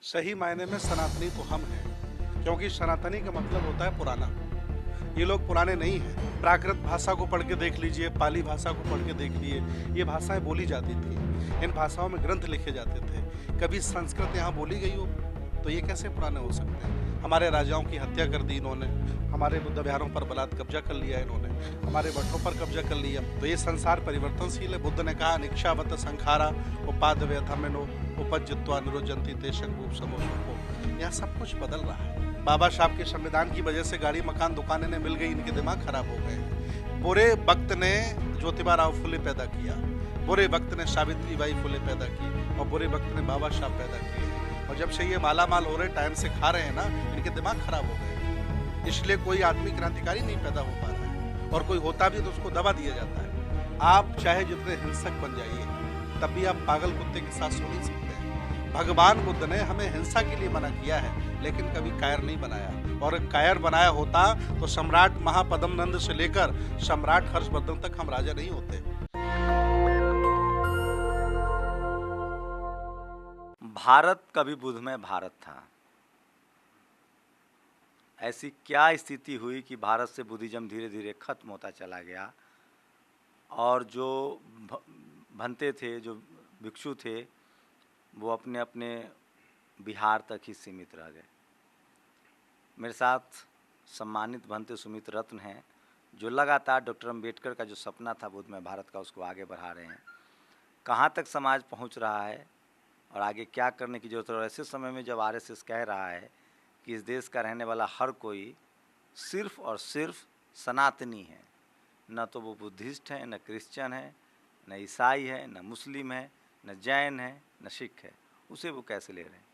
सही मायने में सनातनी तो हम हैं, क्योंकि सनातनी का मतलब होता है पुराना। ये लोग पुराने नहीं हैं। प्राकृत भाषा को पढ़ के देख लीजिए, पाली भाषा को पढ़ के देख लीजिए, ये भाषाएं बोली जाती थी, इन भाषाओं में ग्रंथ लिखे जाते थे। कभी संस्कृत यहाँ बोली गई हो तो ये कैसे पुराने हो सकते हैं? हमारे राजाओं की हत्या कर दी इन्होंने, हमारे बुद्ध विहारों पर बलात् कब्जा कर लिया इन्होंने, हमारे मठों पर कब्जा कर लिया। तो ये संसार परिवर्तनशील है। बुद्ध ने कहा निक्षावत संखारा उपाद व्यथमिनो उपज्जित्वा निरुजंती तेषं रूप समोषको। यहाँ सब कुछ बदल रहा है। बाबा साहब के संविधान की वजह से गाड़ी मकान दुकानें ने मिल गई, इनके दिमाग खराब हो गए। बुरे वक्त ने ज्योतिबा राव फुले पैदा किया, बुरे वक्त ने सावित्री बाई फुले पैदा की, और बुरे वक्त ने बाबा साहब पैदा किए। और जब से ये माला माल हो रहे, टाइम से खा रहे हैं ना, इनके दिमाग खराब हो गए। इसलिए कोई आदमी क्रांतिकारी नहीं पैदा हो पा रहा है, और कोई होता भी तो उसको दबा दिया जाता है। आप चाहे जितने हिंसक बन जाइए, तब भी आप पागल कुत्ते के साथ सो नहीं सकते हैं। भगवान बुद्ध ने हमें हिंसा के लिए मना किया है, लेकिन कभी कायर नहीं बनाया। और कायर बनाया होता तो सम्राट महापद्म नंद से लेकर सम्राट हर्षवर्धन तक हम राजा नहीं होते। भारत कभी बुद्धमय भारत था। ऐसी क्या स्थिति हुई कि भारत से बुद्धिज्म धीरे धीरे खत्म होता चला गया, और जो भंते थे, जो भिक्षु थे, वो अपने अपने बिहार तक ही सीमित रह गए। मेरे साथ सम्मानित भंते सुमित रत्न हैं, जो लगातार डॉक्टर अम्बेडकर का जो सपना था बुद्धमय भारत का, उसको आगे बढ़ा रहे हैं। कहाँ तक समाज पहुँच रहा है और आगे क्या करने की जरूरत है। और ऐसे समय में जब आरएसएस कह रहा है कि इस देश का रहने वाला हर कोई सिर्फ और सिर्फ सनातनी है, न तो वो बुद्धिस्ट है, न क्रिश्चियन है, न ईसाई है, न मुस्लिम है, न जैन है, न सिख है, उसे वो कैसे ले रहे हैं?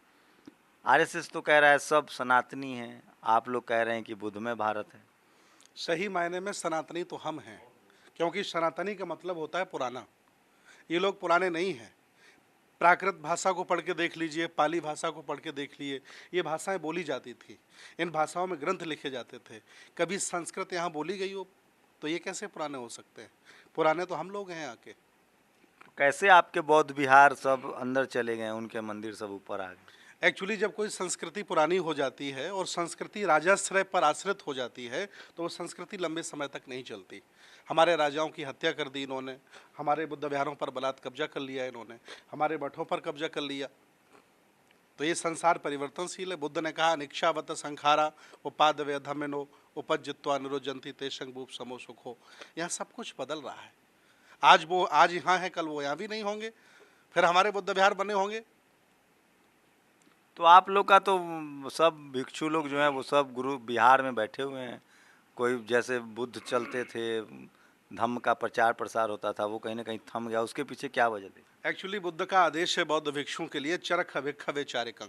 आरएसएस तो कह रहा है सब सनातनी हैं, आप लोग कह रहे हैं कि बुद्धमय भारत है। सही मायने में सनातनी तो हम हैं, क्योंकि सनातनी का मतलब होता है पुराना। ये लोग पुराने नहीं हैं। प्राकृत भाषा को पढ़ के देख लीजिए, पाली भाषा को पढ़ के देख लीजिए, ये भाषाएं बोली जाती थी, इन भाषाओं में ग्रंथ लिखे जाते थे। कभी संस्कृत यहाँ बोली गई हो तो ये कैसे पुराने हो सकते हैं? पुराने तो हम लोग हैं आके। कैसे आपके बौद्ध विहार सब अंदर चले गए, उनके मंदिर सब ऊपर आ गए? एक्चुअली जब कोई संस्कृति पुरानी हो जाती है और संस्कृति राजाश्रय पर आश्रित हो जाती है, तो वो संस्कृति लंबे समय तक नहीं चलती। हमारे राजाओं की हत्या कर दी इन्होंने, हमारे बुद्ध विहारों पर बलात् कब्जा कर लिया इन्होंने, हमारे मठों पर कब्जा कर लिया। तो ये संसार परिवर्तनशील है। बुद्ध ने कहा निक्षावत संखारा उपाद व्यथमिनो उपज्जित्वा निरुजंती तेषं रूप समोषको। यहाँ सब कुछ बदल रहा है। आज यहाँ है, कल वो यहाँ भी नहीं होंगे, फिर हमारे बुद्ध विहार बने होंगे। तो आप लोग का तो सब भिक्षु लोग जो हैं वो सब गुरु बिहार में बैठे हुए हैं। कोई जैसे बुद्ध चलते थे, धम्म का प्रचार प्रसार होता था, वो कहीं ना कहीं थम गया, उसके पीछे क्या वजह थी? एक्चुअली बुद्ध का आदेश है बौद्ध भिक्षुओं के लिए चरख भिक्खवे चारिकं,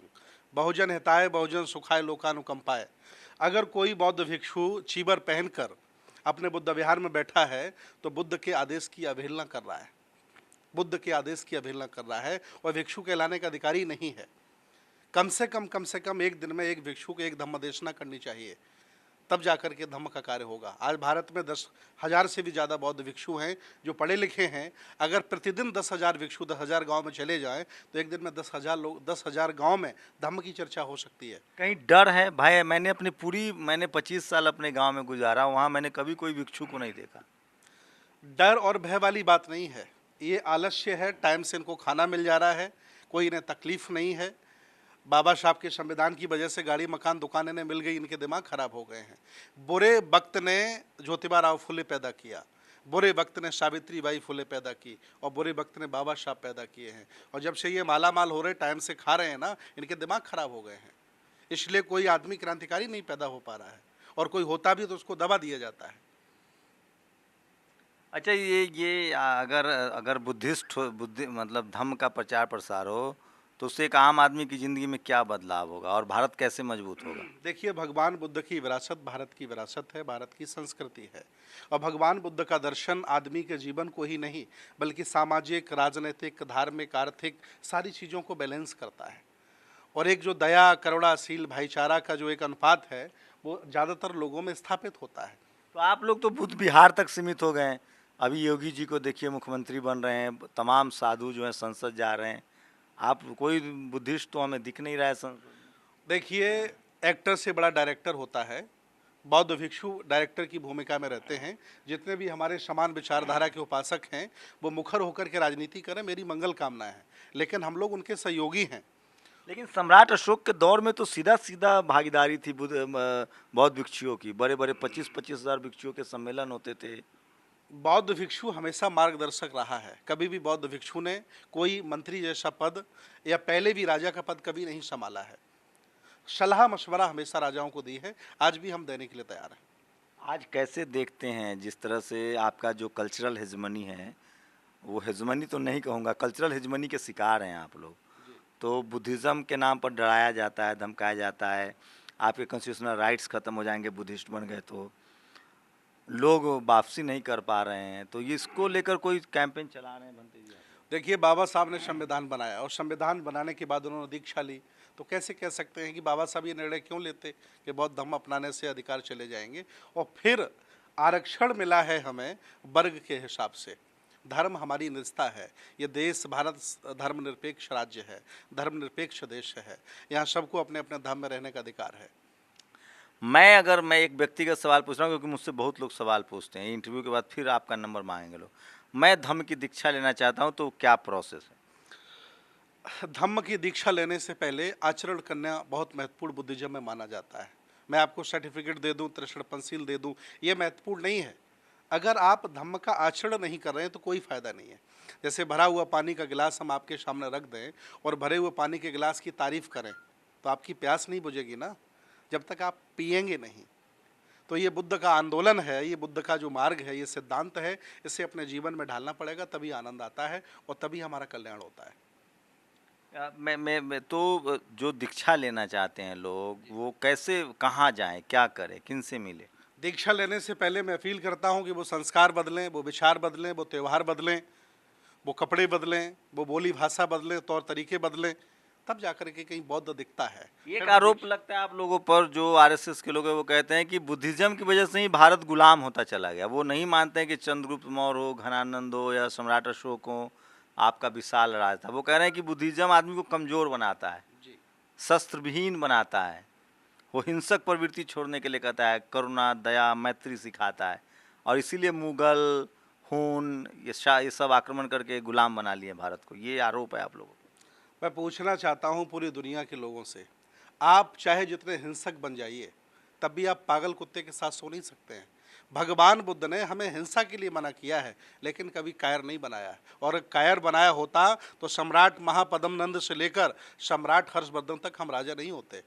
बहुजन हिताय बहुजन सुखाय लोकानुकंपाय। अगर कोई बौद्ध भिक्षु चीबर पहनकर अपने बुद्ध विहार में बैठा है तो बुद्ध के आदेश की अवहेलना कर रहा है, बुद्ध के आदेश की अवहेलना कर रहा है, और भिक्षु कहलाने का अधिकारी नहीं है। कम से कम एक दिन में एक भिक्षु को एक धम्मदेशना करनी चाहिए, तब जाकर के धम्म का कार्य होगा। आज भारत में 10,000 से भी ज़्यादा बौद्ध भिक्षु हैं जो पढ़े लिखे हैं। अगर प्रतिदिन 10,000 भिक्षु 10,000 गांव में चले जाएं तो एक दिन में 10,000 लोग, 10,000 गांव में धम्म की चर्चा हो सकती है। कहीं डर है भाई? मैंने 25 साल अपने गांव में गुजारा, वहाँ मैंने कभी कोई भिक्षु को नहीं देखा। डर और भय वाली बात नहीं है, ये आलस्य है। टाइम से इनको खाना मिल जा रहा है, कोई इन्हें तकलीफ नहीं है। बाबा साहब के संविधान की वजह से गाड़ी मकान दुकानें ने मिल गई, इनके दिमाग खराब हो गए हैं। बुरे वक्त ने ज्योतिबा राव फुले पैदा किया, बुरे वक्त ने सावित्री बाई फुले पैदा की, और बुरे वक्त ने बाबा साहब पैदा किए हैं। और जब से ये माला माल हो रहे, टाइम से खा रहे हैं ना, इनके दिमाग खराब हो गए हैं। इसलिए कोई आदमी क्रांतिकारी नहीं पैदा हो पा रहा है, और कोई होता भी तो उसको दबा दिया जाता है। अच्छा, ये अगर बुद्धि मतलब धम्म का प्रचार प्रसार हो तो उससे एक आम आदमी की ज़िंदगी में क्या बदलाव होगा और भारत कैसे मजबूत होगा? देखिए, भगवान बुद्ध की विरासत भारत की विरासत है, भारत की संस्कृति है। और भगवान बुद्ध का दर्शन आदमी के जीवन को ही नहीं, बल्कि सामाजिक, राजनीतिक, धार्मिक, आर्थिक सारी चीज़ों को बैलेंस करता है। और एक जो दया, करुणाशील, भाईचारा का जो एक अनुपात है, वो ज़्यादातर लोगों में स्थापित होता है। तो आप लोग तो बुद्ध विहार तक सीमित हो गए हैं। अभी योगी जी को देखिए मुख्यमंत्री बन रहे हैं, तमाम साधु जो हैं संसद जा रहे हैं, आप कोई बुद्धिस्ट तो हमें दिख नहीं रहा है देखिए, एक्टर से बड़ा डायरेक्टर होता है। बौद्ध भिक्षु डायरेक्टर की भूमिका में रहते हैं। जितने भी हमारे समान विचारधारा के उपासक हैं, वो मुखर होकर के राजनीति करें, मेरी मंगल कामना है, लेकिन हम लोग उनके सहयोगी हैं। लेकिन सम्राट अशोक के दौर में तो सीधा सीधा भागीदारी थी बौद्ध भिक्षुओं की, बड़े बड़े 25-25 हज़ार भिक्षुओं के सम्मेलन होते थे। बौद्ध भिक्षु हमेशा मार्गदर्शक रहा है। कभी भी बौद्ध भिक्षु ने कोई मंत्री जैसा पद या पहले भी राजा का पद कभी नहीं संभाला है। सलाह मशवरा हमेशा राजाओं को दी है, आज भी हम देने के लिए तैयार हैं। आज कैसे देखते हैं जिस तरह से आपका जो कल्चरल हेजमनी है, वो हेजमनी तो नहीं कहूँगा, कल्चरल हेजमनी के शिकार हैं आप लोग। तो बुद्धिज़्म के नाम पर डराया जाता है, धमकाया जाता है, आपके कॉन्स्टिट्यूशनल राइट्स ख़त्म हो जाएंगे बुद्धिस्ट बन गए तो, लोग वापसी नहीं कर पा रहे हैं, तो इसको लेकर कोई कैंपेन चला रहे हैं बनते जी? देखिए, बाबा साहब ने संविधान बनाया और संविधान बनाने के बाद उन्होंने दीक्षा ली, तो कैसे कह सकते हैं कि बाबा साहब ये निर्णय क्यों लेते कि बौद्ध धर्म अपनाने से अधिकार चले जाएंगे। और फिर आरक्षण मिला है हमें वर्ग के हिसाब से। धर्म हमारी निजता है। ये देश भारत धर्मनिरपेक्ष राज्य है, धर्मनिरपेक्ष देश है। यहाँ सबको अपने अपने धर्म में रहने का अधिकार है। मैं एक व्यक्तिगत सवाल पूछ रहा हूँ, क्योंकि मुझसे बहुत लोग सवाल पूछते हैं, इंटरव्यू के बाद फिर आपका नंबर मांगेंगे लोग। मैं धम्म की दीक्षा लेना चाहता हूँ, तो क्या प्रोसेस है? धम्म की दीक्षा लेने से पहले आचरण करना बहुत महत्वपूर्ण बुद्धिज्म में माना जाता है। मैं आपको सर्टिफिकेट दे दूं, त्रिशण पंसील दे दूं, ये महत्वपूर्ण नहीं है। अगर आप धम्म का आचरण नहीं कर रहे हैं तो कोई फायदा नहीं है। जैसे भरा हुआ पानी का गिलास हम आपके सामने रख दें और भरे हुए पानी के गिलास की तारीफ करें, तो आपकी प्यास नहीं बुझेगी ना, जब तक आप पिएंगे नहीं। तो ये बुद्ध का आंदोलन है, ये बुद्ध का जो मार्ग है, ये सिद्धांत है, इसे अपने जीवन में ढालना पड़ेगा, तभी आनंद आता है और तभी हमारा कल्याण होता है। मैं तो जो दीक्षा लेना चाहते हैं लोग, वो कैसे, कहाँ जाएं, क्या करें, किन से मिले? दीक्षा लेने से पहले मैं अपील करता हूं कि वो संस्कार बदलें, वो विचार बदलें, वो त्यौहार बदलें, वो कपड़े बदलें, वो बोली भाषा बदलें, तौर तरीके बदलें, तब जाकर के कहीं बौद्ध दिखता है। एक आरोप लगता है आप लोगों पर, जो आरएसएस के लोग हैं, वो कहते हैं कि बुद्धिज्म की वजह से ही भारत गुलाम होता चला गया। वो नहीं मानते हैं कि चंद्रगुप्त मौर्य हो, घनानंद हो या सम्राट अशोक हो, आपका विशाल राज था। वो कह रहे हैं कि बुद्धिज्म आदमी को कमज़ोर बनाता है, शस्त्र विहीन बनाता है, वो हिंसक प्रवृत्ति छोड़ने के लिए कहता है, करुणा, दया, मैत्री सिखाता है, और इसीलिए मुगल, खून, ये सब आक्रमण करके गुलाम बना लिए भारत को। ये आरोप है आप लोगों को। मैं पूछना चाहता हूं पूरी दुनिया के लोगों से, आप चाहे जितने हिंसक बन जाइए, तब भी आप पागल कुत्ते के साथ सो नहीं सकते हैं। भगवान बुद्ध ने हमें हिंसा के लिए मना किया है, लेकिन कभी कायर नहीं बनाया है। और कायर बनाया होता तो सम्राट महापद्म नंद से लेकर सम्राट हर्षवर्धन तक हम राजा नहीं होते।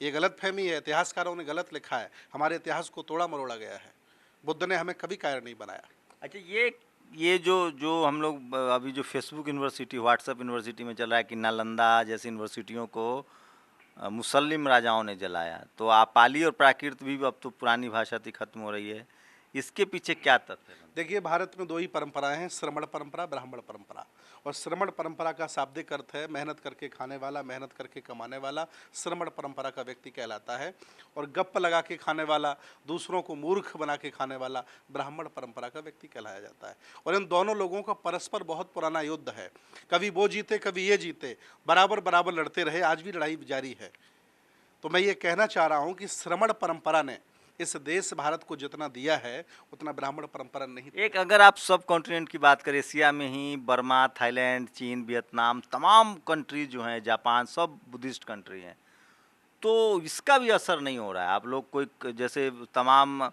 ये गलतफहमी है, इतिहासकारों ने गलत लिखा है, हमारे इतिहास को तोड़ा मरोड़ा गया है। बुद्ध ने हमें कभी कायर नहीं बनाया। अच्छा, ये जो हम लोग अभी जो फेसबुक यूनिवर्सिटी, व्हाट्सएप यूनिवर्सिटी में चल रहा है कि नालंदा जैसी यूनिवर्सिटियों को मुसलिम राजाओं ने जलाया, तो आप पाली और प्राकृत भी अब तो पुरानी भाषा थी, खत्म हो रही है, इसके पीछे क्या तथ्य है? देखिए, भारत में दो ही परंपराएं हैं, श्रमण परंपरा, ब्राह्मण परंपरा। और श्रमण परंपरा का शाब्दिक अर्थ है मेहनत करके खाने वाला, मेहनत करके कमाने वाला श्रमण परंपरा का व्यक्ति कहलाता है। और गप्प लगा के खाने वाला, दूसरों को मूर्ख बना के खाने वाला ब्राह्मण परंपरा का व्यक्ति कहलाया जाता है। और इन दोनों लोगों का परस्पर बहुत पुराना युद्ध है, कभी वो जीते कभी ये जीते, बराबर बराबर लड़ते रहे, आज भी लड़ाई जारी है। तो मैं ये कहना चाह रहा हूँ कि श्रमण परंपरा ने इस देश भारत को जितना दिया है उतना ब्राह्मण परंपरा नहीं। एक अगर आप सब कॉन्टिनेंट की बात करें, एशिया में ही बर्मा, थाईलैंड, चीन, वियतनाम, तमाम कंट्री जो हैं, जापान, सब बुद्धिस्ट कंट्री हैं, तो इसका भी असर नहीं हो रहा है। आप लोग कोई जैसे तमाम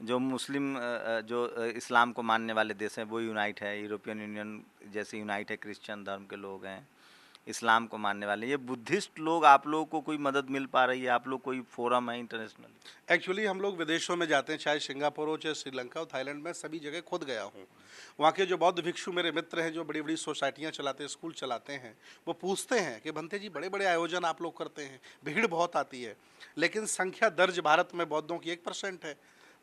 जो मुस्लिम जो इस्लाम को मानने वाले देश हैं वो यूनाइट है, यूरोपियन यूनियन जैसे यूनाइट है, क्रिश्चियन धर्म के लोग हैं, इस्लाम को मानने वाले, ये बुद्धिस्ट लोग, आप लोगों को कोई मदद मिल पा रही है? आप लोग कोई फोरम है इंटरनेशनल? एक्चुअली हम लोग विदेशों में जाते हैं, चाहे सिंगापुर हो, चाहे श्रीलंका हो, थाईलैंड में, सभी जगह खुद गया हूँ। वहाँ के जो बौद्ध भिक्षु मेरे मित्र हैं, जो बड़ी बड़ी सोसाइटियाँ चलाते हैं, स्कूल चलाते हैं, वो पूछते हैं कि भंते जी बड़े बड़े आयोजन आप लोग करते हैं, भीड़ बहुत आती है, लेकिन संख्या दर्ज भारत में बौद्धों की 1% है।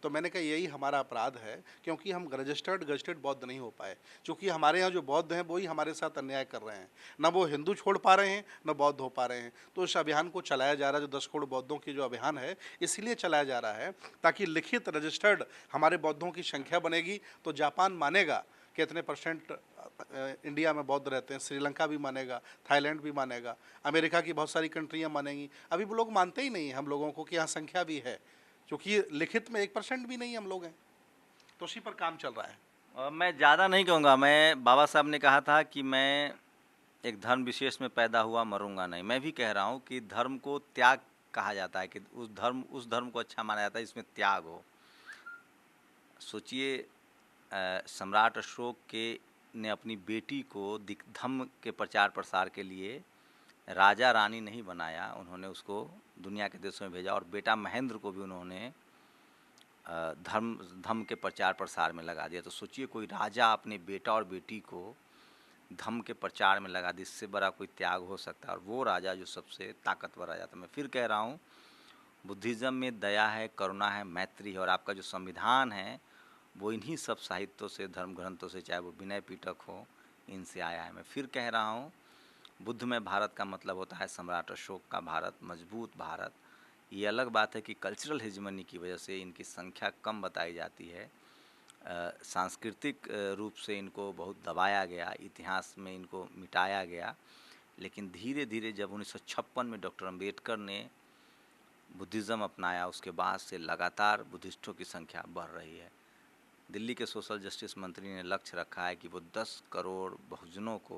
तो मैंने कहा यही हमारा अपराध है, क्योंकि हम रजिस्टर्ड गजटेड बौद्ध नहीं हो पाए। क्योंकि हमारे यहाँ जो बौद्ध हैं वही हमारे साथ अन्याय कर रहे हैं, न वो हिंदू छोड़ पा रहे हैं न बौद्ध हो पा रहे हैं। तो इस अभियान को चलाया जा रहा है, जो 10 करोड़ बौद्धों की जो अभियान है, इसलिए चलाया जा रहा है ताकि लिखित रजिस्टर्ड हमारे बौद्धों की संख्या बनेगी, तो जापान मानेगा कि इतने % इंडिया में बौद्ध रहते हैं, श्रीलंका भी मानेगा, थाईलैंड भी मानेगा, अमेरिका की बहुत सारी कंट्रियां मानेंगी। अभी वो लोग मानते ही नहीं हैं हम लोगों को कि यहाँ संख्या भी है, क्योंकि लिखित में 1% भी नहीं हम लोग हैं। तो उसी पर काम चल रहा है। मैं ज़्यादा नहीं कहूँगा। मैं बाबा साहब ने कहा था कि मैं एक धर्म विशेष में पैदा हुआ, मरूंगा नहीं। मैं भी कह रहा हूँ कि धर्म को त्याग कहा जाता है, कि उस धर्म को अच्छा माना जाता है इसमें त्याग हो। सोचिए, सम्राट अशोक ने अपनी बेटी को धम्म के प्रचार प्रसार के लिए राजा रानी नहीं बनाया, उन्होंने उसको दुनिया के देशों में भेजा। और बेटा महेंद्र को भी उन्होंने धम्म के प्रचार प्रसार में लगा दिया। तो सोचिए, कोई राजा अपने बेटा और बेटी को धम्म के प्रचार में लगा दी, इससे बड़ा कोई त्याग हो सकता है। और वो राजा जो सबसे ताकतवर राजा था। मैं फिर कह रहा हूँ, बुद्धिज़्म में दया है, करुणा है, मैत्री है। और आपका जो संविधान है वो इन्हीं सब साहित्यों से, धर्म ग्रंथों से, चाहे वो विनय पिटक हो, इनसे आया है। मैं फिर कह रहा हूँ, बुद्ध में भारत का मतलब होता है सम्राट अशोक का भारत, मजबूत भारत। ये अलग बात है कि कल्चरल हेजमनी की वजह से इनकी संख्या कम बताई जाती है, सांस्कृतिक रूप से इनको बहुत दबाया गया, इतिहास में इनको मिटाया गया। लेकिन धीरे धीरे जब 1956 में डॉक्टर अंबेडकर ने बुद्धिज़्म अपनाया, उसके बाद से लगातार बुद्धिस्टों की संख्या बढ़ रही है। दिल्ली के सोशल जस्टिस मंत्री ने लक्ष्य रखा है कि वो 10 करोड़ बहुजनों को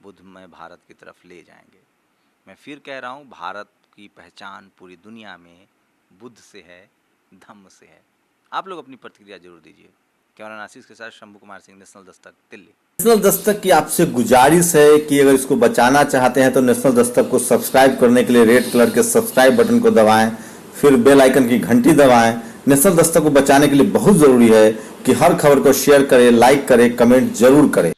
बुद्धमय भारत की तरफ ले जाएंगे। मैं फिर कह रहा हूँ, भारत की पहचान पूरी दुनिया में बुद्ध से है, धम्म से है। आप लोग अपनी प्रतिक्रिया जरूर दीजिए। कैमरामैन आशीष के साथ शंभू कुमार सिंह, नेशनल दस्तक, दिल्ली। नेशनल दस्तक की आपसे गुजारिश है कि अगर इसको बचाना चाहते हैं तो नेशनल दस्तक को सब्सक्राइब करने के लिए रेड कलर के सब्सक्राइब बटन को दबाएं, फिर बेल आइकन की घंटी दबाएं। नेशनल दस्तक को बचाने के लिए बहुत जरूरी है कि हर खबर को शेयर करें, लाइक करें, कमेंट जरूर करें।